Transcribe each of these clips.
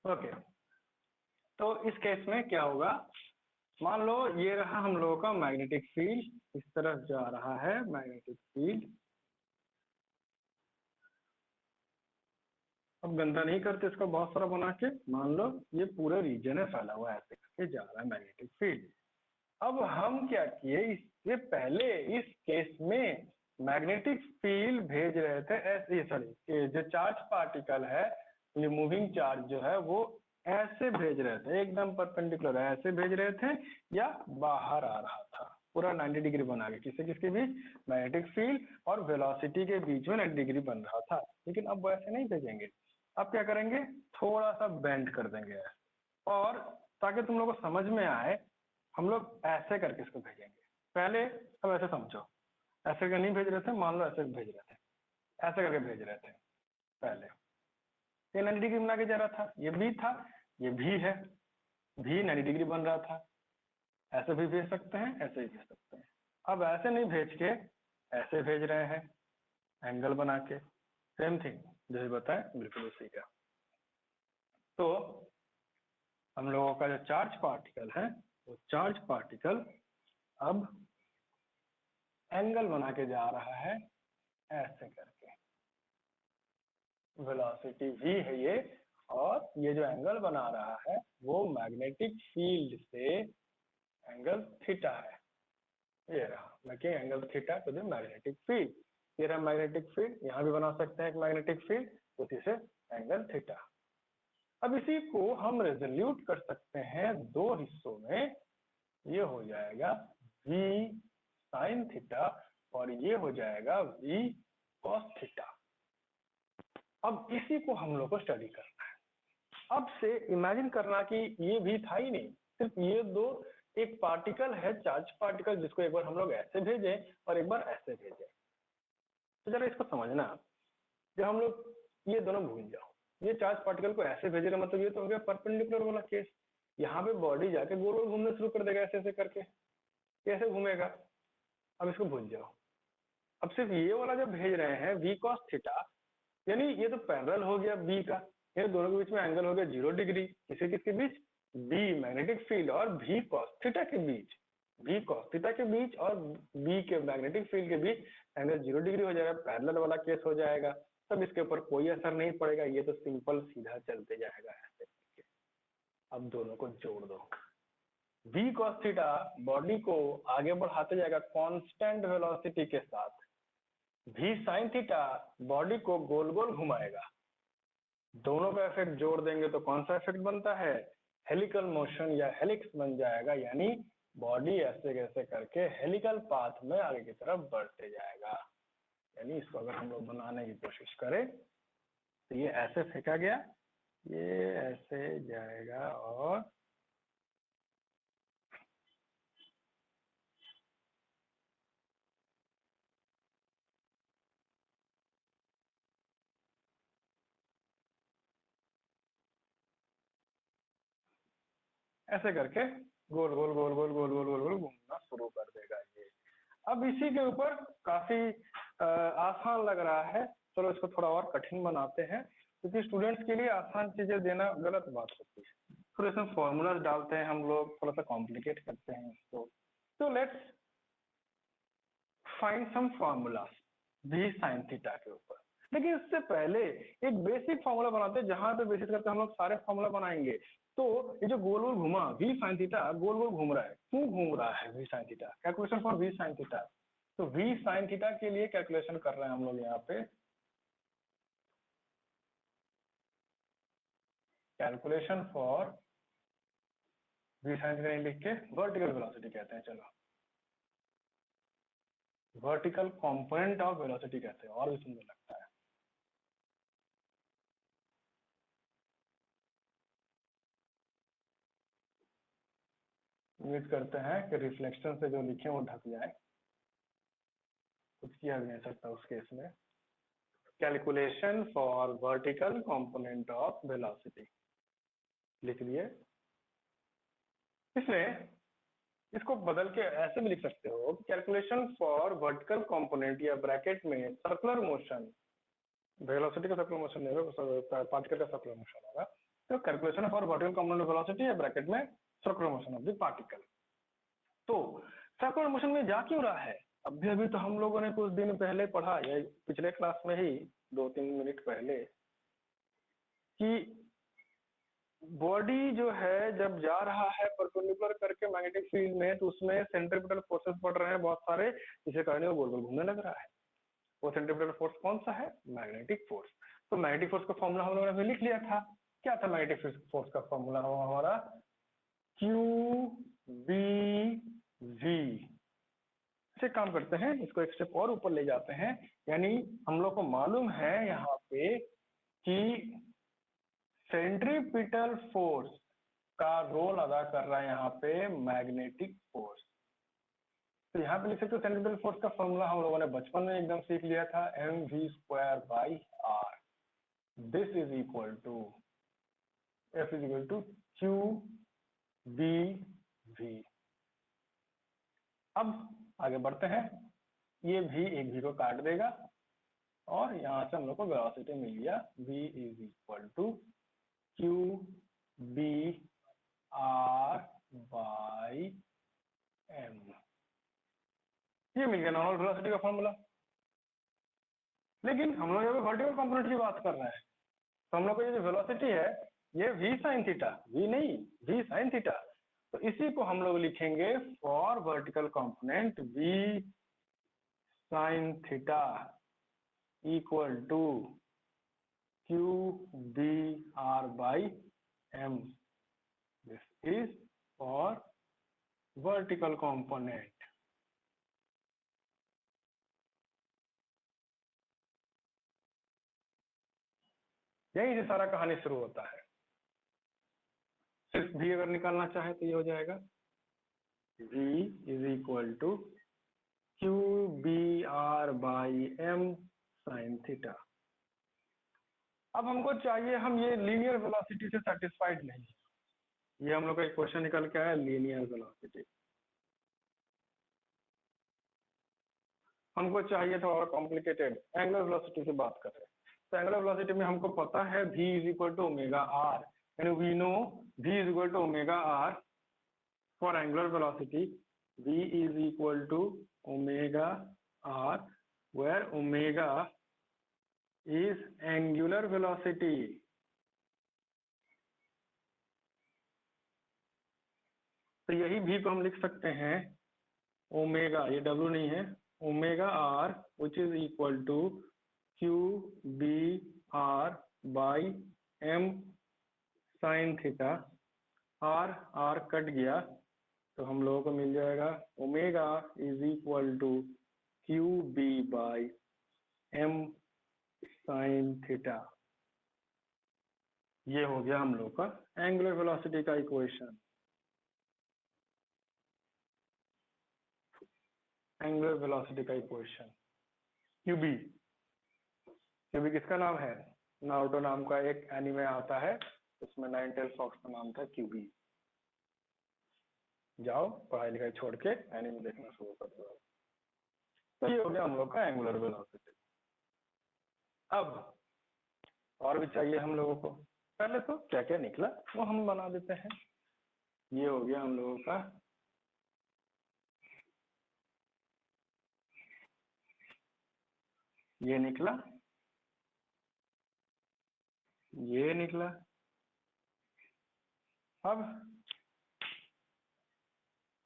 Okay, तो इस case में क्या होगा, मान लो ये रहा हम लोगों का मैग्नेटिक फील्ड, इस तरफ जा रहा है मैग्नेटिक फील्ड। अब गंदा नहीं करते इसको बहुत सारा बना के, मान लो ये पूरा रीजन है फैला हुआ, ऐसे करके जा रहा है मैग्नेटिक फील्ड। अब हम क्या किए, इससे पहले इस केस में मैग्नेटिक फील्ड भेज रहे थे ऐसे, सॉरी जो चार्ज पार्टिकल है, ये मूविंग चार्ज जो है वो ऐसे भेज रहे थे, एकदम परपेंडिकुलर ऐसे भेज रहे थे, या बाहर आ रहा था पूरा 90 डिग्री बना के, किससे किसके बीच, मैग्नेटिक फील्ड और वेलोसिटी के बीच में 90 डिग्री बन रहा था। लेकिन अब वैसे नहीं भेजेंगे, अब क्या करेंगे, थोड़ा सा बेंड कर देंगे, और ताकि तुम लोग को समझ में आए हम लोग ऐसे करके इसको भेजेंगे। पहले अब ऐसे समझो, ऐसे करके नहीं भेज रहे थे, मान लो ऐसे भेज रहे थे, ऐसे करके भेज रहे थे पहले, ये 90 डिग्री बना के जा रहा था, ये भी था, ये भी है, भी 90 डिग्री बन रहा था। ऐसे भी भेज सकते हैं, ऐसे भी भेज सकते हैं। अब ऐसे नहीं भेज के ऐसे भेज रहे हैं एंगल बना के, सेम थिंग जैसे बताएं बिल्कुल उसी का। तो हम लोगों का जो चार्ज पार्टिकल है, वो चार्ज पार्टिकल अब एंगल बना के जा रहा है ऐसे करके, वेलोसिटी भी है ये, और ये जो एंगल बना रहा है वो मैग्नेटिक फील्ड से एंगल थीटा है। ये रहा making angle theta two the magnetic field, ये रहा मैग्नेटिक फील्ड, यहाँ भी बना सकते हैं एक मैग्नेटिक फील्ड, उसी से एंगल थीटा। अब इसी को हम रेजोल्यूट कर सकते हैं दो हिस्सों में, ये हो जाएगा v साइन थीटा और ये हो जाएगा v कॉस थीटा। अब इसी को हम लोग को स्टडी करना है। अब से इमेजिन करना कि ये भी था ही नहीं, सिर्फ ये दो, एक पार्टिकल है चार्ज पार्टिकल, जिसको एक बार हम लोग ऐसे भेजे और एक बार ऐसे भेजे। तो जरा इसको समझना, जब हम लोग ये दोनों भूल जाओ, ये चार्ज पार्टिकल को ऐसे भेजेगा मतलब ये तो हो गया परपेंडिकुलर वाला केस, यहाँ पे बॉडी जाके गोल गोल घूमना शुरू कर देगा ऐसे ऐसे करके, कैसे घूमेगा। अब इसको भूल जाओ, अब सिर्फ ये वाला जो भेज रहे हैं v cos थीटा, यानी ये तो पैरेलल हो गया b का, ये दोनों के बीच में एंगल हो गया 0 डिग्री, किसी किसके बीच, b मैग्नेटिक फील्ड और v cos थीटा के बीच, v cos थीटा के बीच और b के मैग्नेटिक फील्ड के बीच एंगल 0 डिग्री हो जाएगा, पैरेलल वाला केस हो जाएगा। तब इसके ऊपर कोई असर नहीं पड़ेगा, ये तो सिंपल सीधा चलते जाएगा ऐसे। अब दोनों को जोड़ दो, v cos थीटा बॉडी को आगे बढ़ाते जाएगा कांस्टेंट वेलोसिटी के साथ, v sin थीटा बॉडी को गोल गोल घुमाएगा। दोनों का इफेक्ट जोड़ देंगे तो कौन सा इफेक्ट बनता है, हेलिकल मोशन या हेलिक्स बन जाएगा, यानी बॉडी ऐसे कैसे करके हेलिकल पाथ में आगे की तरफ बढ़ते जाएगा। यानी इसको अगर हम लोग बनाने की कोशिश करें तो ये ऐसे फेंका गया, ये ऐसे जाएगा और ऐसे करके गोल गोल गोल गोल गोल गोल गोल गोल घूमना शुरू कर देगा ये। अब इसी के ऊपर काफी आसान लग रहा है, चलो इसको थोड़ा और कठिन बनाते हैं, क्योंकि स्टूडेंट्स के लिए आसान चीजें देना गलत बात होती है। थोड़ा इसमें फॉर्मूलाज डालते हैं हम लोग, थोड़ा सा कॉम्प्लिकेट करते हैं इसको। तो let's find some formula v sin theta के ऊपर। लेकिन इससे पहले एक बेसिक फॉर्मूला बनाते हैं, जहां पे बेसिस करके हम लोग सारे फॉर्मूला बनाएंगे। तो ये जो गोल गोल घुमा v sin थीटा, गोल गोल घूम रहा है, क्यों घूम रहा है v sin theta, calculation for v sin theta. तो v sin थीटा के लिए कैलकुलेशन कर रहे हैं हम लोग यहाँ पे, calculation for v sin theta लिख के वर्टिकल वेलोसिटी कहते हैं, चलो वर्टिकल कंपोनेंट ऑफ वेलोसिटी कहते हैं, और भी सुंदर लगता है। उम्मीद करते हैं कि रिफ्लेक्शन से जो लिखे वो ढक जाए, कुछ किया भी नहीं सकता उस केस में। Calculation for vertical component of velocity लिख लिए। इसमें इसको बदल के ऐसे भी लिख सकते हो, कैलकुलेशन फॉर वर्टिकल कंपोनेंट या ब्रैकेट में सर्कुलर मोशन, वेलोसिटी का सर्कुलर मोशन नहीं होगा, पार्टिकल का सर्कुलर मोशन होगा, तो calculation for vertical component of velocity है ब्रैकेट में circular motion of the particle. तो सर्कुलर मोशन में जा क्यों रहा है? अभी तो हम लोगों ने कुछ दिन पहले पढ़ा, या पिछले क्लास में ही 2-3 मिनट पहले, कि बॉडी जो है जब जा रहा है परपेंडिकुलर करके मैग्नेटिक फील्ड में, तो उसमें सेंट्रीपिटल फोर्सेस पड़ रहे हैं बहुत सारे, जिसके कारण वो गोल गोल घूमने लग रहा है। वो सेंट्रीपिटल फोर्स कौन सा है? Magnetic force. तो मैग्नेटिक फोर्स का फॉर्मूला हम लोगों ने लिख लिया था। क्या था मैग्नेटिक फोर्स का फॉर्मूला? हमारा QBV। से काम करते हैं, इसको एक स्टेप और ऊपर ले जाते हैं। यानी हम लोग को मालूम है यहाँ पे कि सेंट्रीपिटल फोर्स का रोल अदा कर रहा है यहाँ पे मैग्नेटिक फोर्स। तो यहाँ पे लिख सकते हो सेंट्रीपिटल फोर्स का फॉर्मूला हम लोगों ने बचपन में एकदम सीख लिया था, mv²/r। This is equal to F is equal to QBV। अब आगे बढ़ते हैं। ये भी एक भी को काट देगा और यहाँ से हम लोग को वेलोसिटी मिल गया, v is equal to QBR/m। ये मिल गया नॉर्मल वेलोसिटी का फॉर्मूला। लेकिन हम लोग यहाँ पे वर्टिकल कंपोनेंट की बात कर रहे हैं, तो हम लोग को ये जो वेलोसिटी है ये v sin थीटा, v नहीं v sin थीटा, तो इसी को हम लोग लिखेंगे for vertical component v sin theta equal to QBR/m। This is for vertical component. यही से सारा कहानी शुरू होता है। सिर्फ भी अगर निकालना चाहे तो ये हो जाएगा v is equal to QBR/m sin theta. अब हमको चाहिए, हम ये लीनियर वेलोसिटी से सेटिस्फाइड नहीं, ये हम लोग का एक क्वेश्चन निकल के आया लीनियर वेलोसिटी। हमको चाहिए थोड़ा और कॉम्प्लिकेटेड, एंगुलर वेलोसिटी से बात कर रहे हैं। तो एंगुलर वेलोसिटी में हमको पता है v is equal to omega R, यानी we know v is equal to omega R for angular velocity. v is equal to omega R, where omega is angular velocity। तो यही भी को हम लिख सकते हैं ओमेगा, ये W नहीं है, omega R which is equal to QBR/m sin theta. R cut गया तो हम लोगों को मिल जाएगा omega is equal to QB/m sin theta. ये हो गया हम लोग का एंगुलर वेलोसिटी का इक्वेशन। एंगुलर वेलोसिटी का इक्वेशन QB। QB किसका नाम है? नारुतो नाम का एक एनिमे आता है, उसमें नाइनटेल फॉक्स का नाम था QB। जाओ पढ़ाई लिखाई छोड़ के एनिमे देखना शुरू कर दो। तो ये हो गया हम लोग का एंगुलर वेलोसिटी। अब और भी चाहिए हम लोगों को, पहले तो क्या क्या निकला वो हम बना देते हैं। ये हो गया हम लोगों का ये निकला, ये निकला। अब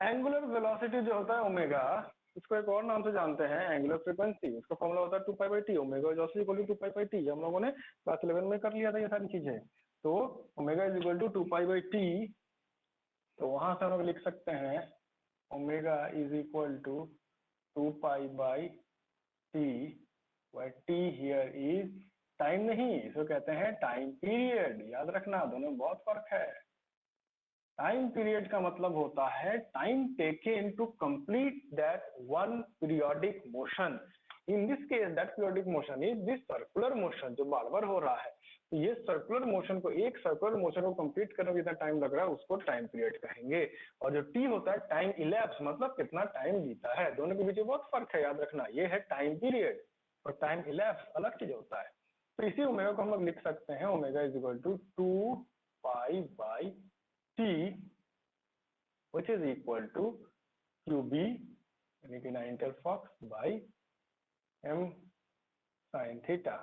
एंगुलर वेलोसिटी जो होता है ओमेगा, इसको एक और नाम से जानते हैं एंगुलर फ्रीक्वेंसी। उसका फॉर्मूला होता है 2π/t। Omega is also equal to 2π/t। हम लोगों ने क्लास 11 में कर लिया था ये सारी चीजें। तो omega is equal to 2π/t। तो वहां से हम लोग लिख सकते हैं omega is equal to 2π/t, where t here is time नहीं, इसको कहते हैं टाइम पीरियड। याद रखना, दोनों में बहुत फर्क है। टाइम पीरियड का मतलब होता है time taken to complete that one periodic motion. In this case that periodic motion is this circular motion, जो बार बार हो रहा है। तो ये सर्कुलर मोशन को, एक सर्कुलर मोशन को कंप्लीट करने में जितना टाइम लग रहा है उसको टाइम पीरियड कहेंगे। और जो टी होता है टाइम इलैप्स, मतलब कितना टाइम बीता है। दोनों के बीच बहुत फर्क है, याद रखना। ये है टाइम पीरियड और टाइम इलैप्स अलग चीज होता है। तो इसी ओमेगा को हम लोग लिख सकते हैं omega is equal to 2 pi by T which is equal to QB यानी कि 90 fox by m sin theta,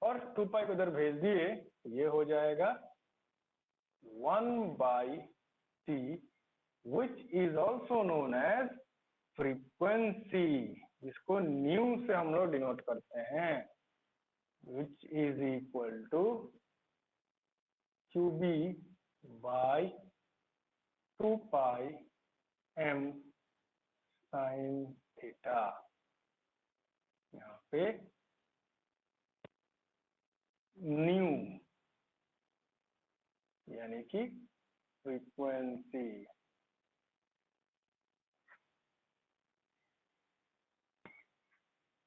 और 2 पाई को उधर भेज दिए, ये हो जाएगा 1 by t which is also known as frequency, जिसको न्यू से हम लोग डिनोट करते हैं, which is equal to QB by 2 pi m sin theta. यहाँ पे न्यू यानी कि फ्रीक्वेंसी।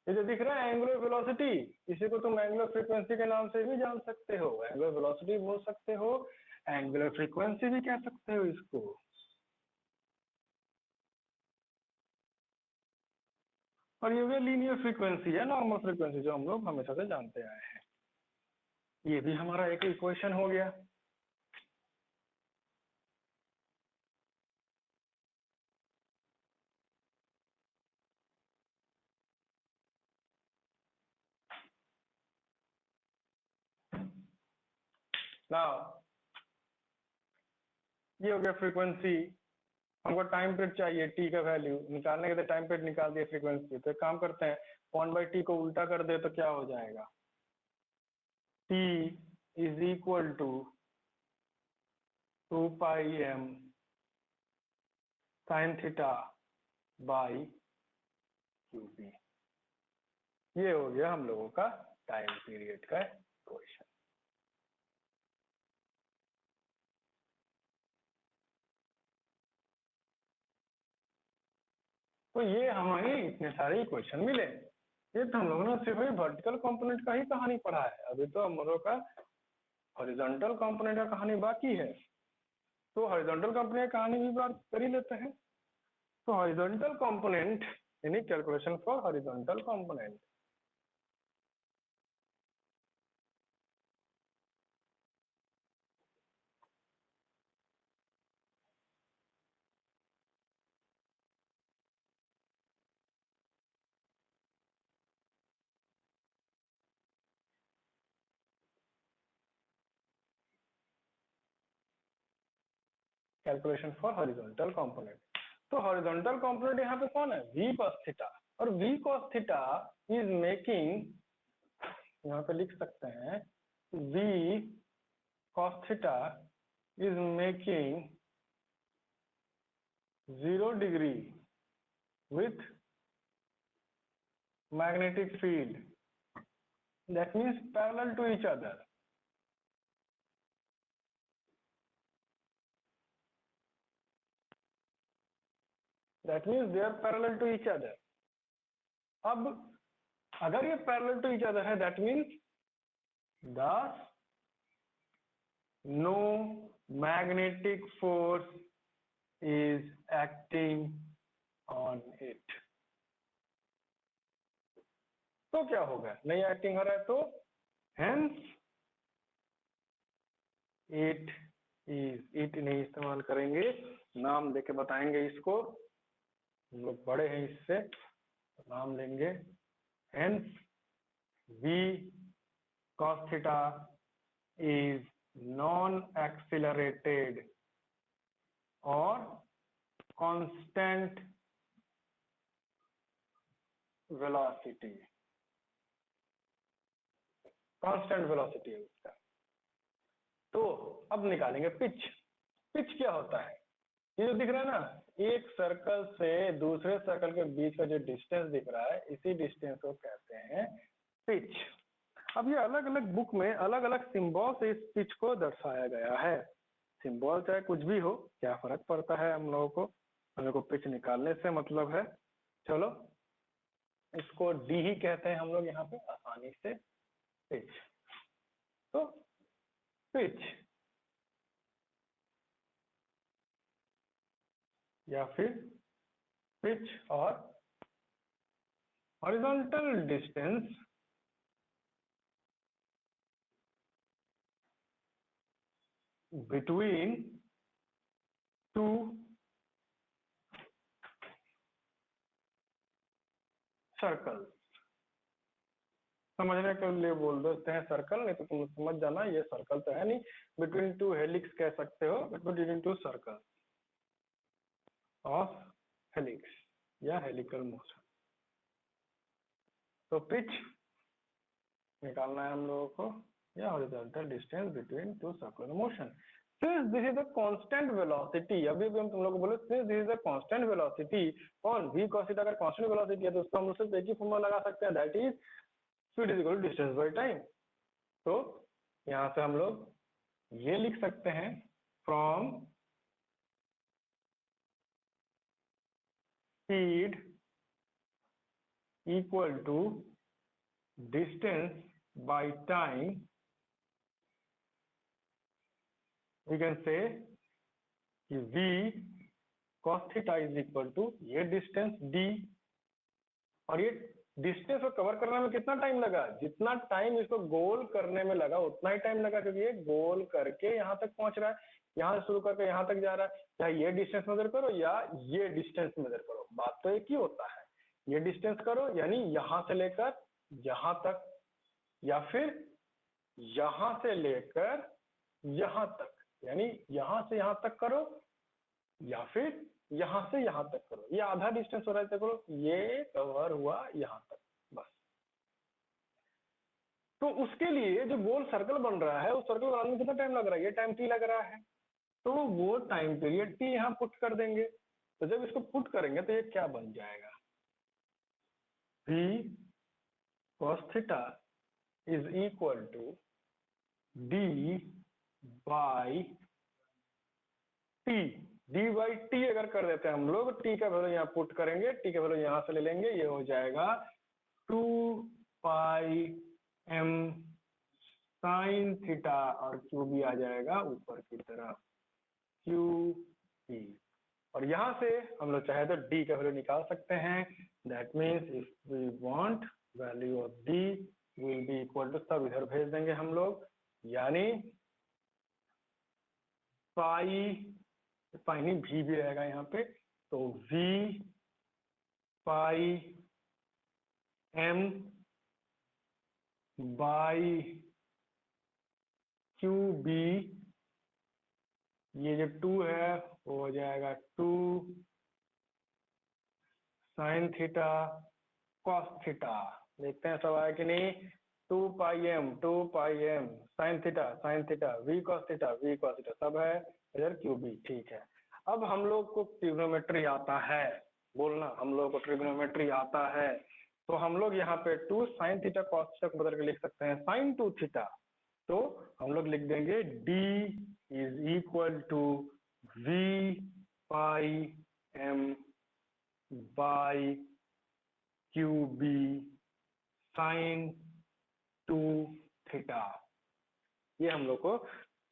ये जो दिख रहा है एंगुलर वेलोसिटी, इसी को तुम एंगुलर फ्रीक्वेंसी के नाम से भी जान सकते हो, एंगुलर वेलोसिटी बोल सकते हो, एंगुलर फ्रीक्वेंसी भी कह सकते हो इसको। और ये लीनियर फ्रीक्वेंसी है, नॉर्मल फ्रीक्वेंसी जो हम लोग हमेशा से जानते आए हैं। ये भी हमारा एक इक्वेशन हो गया। नाउ ये हो गया फ्रीक्वेंसी। हमको टाइम पीरियड चाहिए, टी का वैल्यू निकालने के लिए टाइम पीरियड निकाल दिया फ्रीक्वेंसी। तो एक काम करते हैं, 1/t को उल्टा कर दे तो क्या हो जाएगा, t is equal to 2 pi m sine theta by QB। ये हो गया हम लोगों का टाइम पीरियड का क्वेश्चन। तो ये हमें इतने सारे इक्वेशन मिले। ये तो हम लोगों ने सिर्फ वर्टिकल कंपोनेंट का ही कहानी पढ़ा है, अभी तो हम लोगों का हॉरिजॉन्टल कंपोनेंट का कहानी बाकी है। तो हॉरिजॉन्टल कंपोनेंट की कहानी भी बात कर ही लेते हैं। तो हॉरिजॉन्टल कंपोनेंट यानी calculation for horizontal component. Calculation for horizontal component. तो हॉरिजॉन्टल कंपोनेंट यहाँ पे कौन है, v cos थीटा। और v cos theta is making, यहाँ पे लिख सकते हैं, v cos theta is making 0 degree with magnetic field, that means parallel to each other। That means they are parallel to each other। अब अगर ये parallel to each other है, that means thus no magnetic force is acting on it। तो क्या होगा, नहीं acting हो रहा है तो hence it is, it नहीं इस्तेमाल करेंगे, नाम देके बताएंगे इसको, हम लोग बड़े हैं इससे, नाम लेंगे hence v cos theta is non accelerated or constant velocity। Constant velocity है उसका। तो अब निकालेंगे पिच। पिच क्या होता है, ये जो दिख रहा है ना, एक सर्कल से दूसरे सर्कल के बीच का जो डिस्टेंस दिख रहा है, इसी डिस्टेंस को कहते हैं पिच। अब ये अलग अलग बुक में अलग अलग सिंबल से इस पिच को दर्शाया गया है। सिंबल चाहे कुछ भी हो, क्या फर्क पड़ता है हम लोगों को, हम लोग को पिच निकालने से मतलब है। चलो इसको डी ही कहते हैं हम लोग यहाँ पे आसानी से, पिच। तो पिच या फिर पिच और horizontal distance between two circle. समझने के लिए बोल देते हैं सर्कल, नहीं तो तुम समझ जाना ये सर्कल तो है नहीं, बिटवीन टू हेलिक्स कह सकते हो, between two circle of helix या हेलिकल मोशन। तो पिच निकालना है हम लोगों को, या horizontal distance between two circular motion. Since this is the constant velocity, अभी भी हम तुम लोग को बोले since this is the constant velocity, कौन v cos थीटा अगर कांस्टेंट वेलोसिटी है तो उसको हम सिर्फ एक ही फॉर्मूला लगा सकते हैं, that is speed is equal to distance by time. तो यहाँ से हम लोग ये लिख सकते हैं from speed equal to distance by time, we can say कि v cos theta is equal to ये डिस्टेंस d, और ये डिस्टेंस को कवर करने में कितना टाइम लगा, जितना टाइम इसको गोल करने में लगा उतना ही टाइम लगा, क्योंकि ये गोल करके यहाँ तक पहुंच रहा है, यहाँ से शुरू करके यहाँ तक जा रहा है। चाहे ये डिस्टेंस मेजर करो या ये डिस्टेंस मेजर करो, बात तो एक ही होता है। ये डिस्टेंस करो यानी यहाँ से लेकर यहाँ तक, या फिर यहाँ से लेकर यहाँ तक, यानी यहाँ से यहाँ तक करो, या फिर यहाँ से यहाँ तक करो, ये आधा डिस्टेंस हो रहा है, करो ये कवर हुआ यहाँ तक बस। तो उसके लिए जो गोल सर्कल बन रहा है उस सर्कल बनाने में कितना टाइम लग रहा है, ये टाइम t लग रहा है, तो वो टाइम पीरियड t यहाँ पुट कर देंगे। तो जब इसको पुट करेंगे तो ये क्या बन जाएगा, v cos theta is equal to d by T अगर कर देते हैं हम लोग, टी का वैल्यू यहाँ पुट करेंगे, टी का वैल्यू यहाँ से ले लेंगे, ये हो जाएगा 2 पाई m साइन थीटा, और क्यू भी आ जाएगा ऊपर की तरफ क्यू टी, और यहाँ से हम लोग चाहे तो d का वैल्यू निकाल सकते हैं। That means if we want value of d will be equal to, सब इधर भेज देंगे हम लोग, यानी पाई नहीं भी रहेगा यहाँ पे, तो v pi m by Q B, ये जो 2 है वो हो जाएगा 2 साइन थीटा कॉस थीटा, देखते हैं सब आया कि नहीं, 2 pi m sine theta v cos theta सब है इधर क्यू बी, ठीक है। अब हम लोग को ट्रिग्नोमेट्री आता है, बोलना हम लोग को ट्रिग्नोमेट्री आता है, तो हम लोग यहाँ पे 2 साइन थीटा कॉस थीटा को बदल के लिख सकते हैं साइन 2 थीटा, तो हम लोग लिख देंगे d is equal to v pi m by Q B sine 2 theta. ये हम लोग को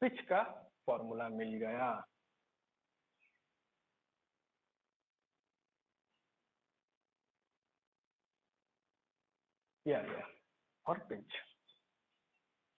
पिच का फॉर्मूला मिल गया। या और पिच